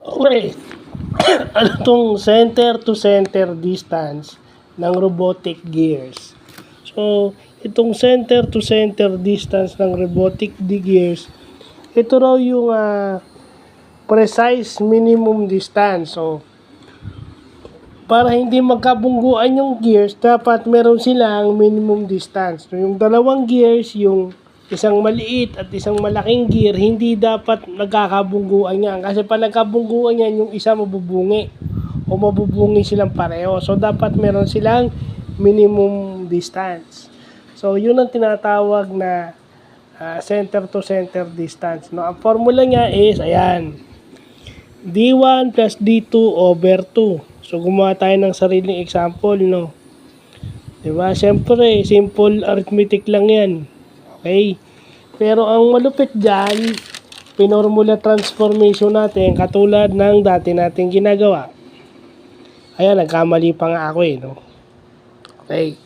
Okay. Ano tong center to center distance ng robotic gears? So, itong center to center distance ng robotic gears, ito raw yung precise minimum distance. So, para hindi magkabungguan yung gears, dapat meron silang minimum distance. So, yung dalawang gears, yung isang maliit at isang malaking gear, hindi dapat nagkakabungguan yan. Kasi pag nagkabungguan yan, yung isa mabubungi o mabubungi silang pareho. So, dapat meron silang minimum distance. So, yun ang tinatawag na center to center distance. No? Ang formula niya is, ayan, D1 plus D2 over 2. So, gumawa tayo ng sariling example, no? Diba? Siyempre, simple arithmetic lang yan. Okay? Pero ang malupit dyan, pinormula transformation natin katulad ng dati nating ginagawa. Ayan, nagkamali pa nga ako no? Okay.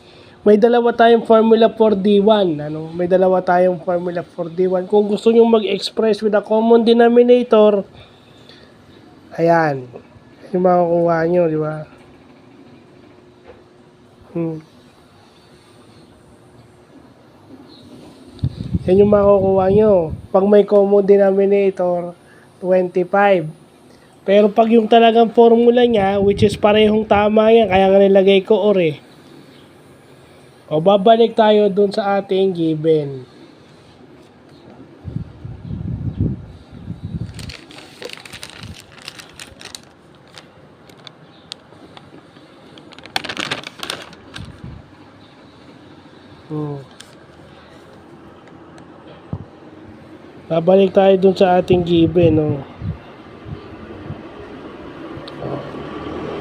May dalawa tayong formula for D1. Ano? May dalawa tayong formula for D1. Kung gusto nyo mag-express with a common denominator, ayan. Yung makukuha nyo, di ba? Yan yung makukuha nyo. Pag may common denominator, 25. Pero pag yung talagang formula niya, which is parehong tama yan, kaya nga nilagay ko or eh. O babalik tayo dun sa ating given. Babalik tayo dun sa ating given, no?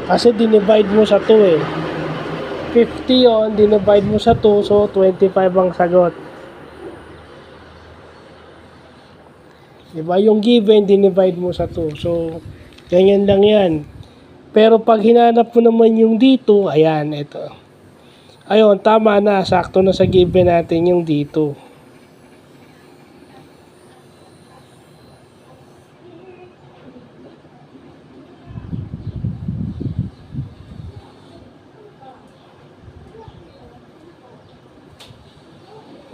Kasi dinivide mo sa 2 eh. 50 yon, dinivide mo sa 2, so 25 ang sagot. Diba? Yung given, dinivide mo sa 2. So, ganyan lang yan. Pero pag hinanap mo naman yung dito, ayan, ito. Ayun, tama na. Sakto na sa given natin yung dito.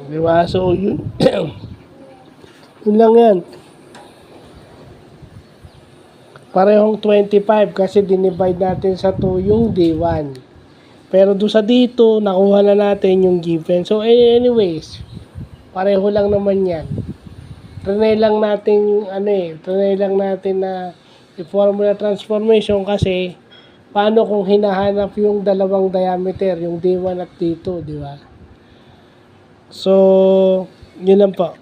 Diba? So, yun. Yun lang yan. Parehong 25 kasi dinivide natin sa 2 yung D1. Pero doon sa dito, nakuha na natin yung given. So, anyways, pareho lang naman yan. Trinay lang natin, trinay lang natin na i-formula transformation kasi paano kung hinahanap yung dalawang diameter, yung D1 at D2, di ba? So, yun lang po.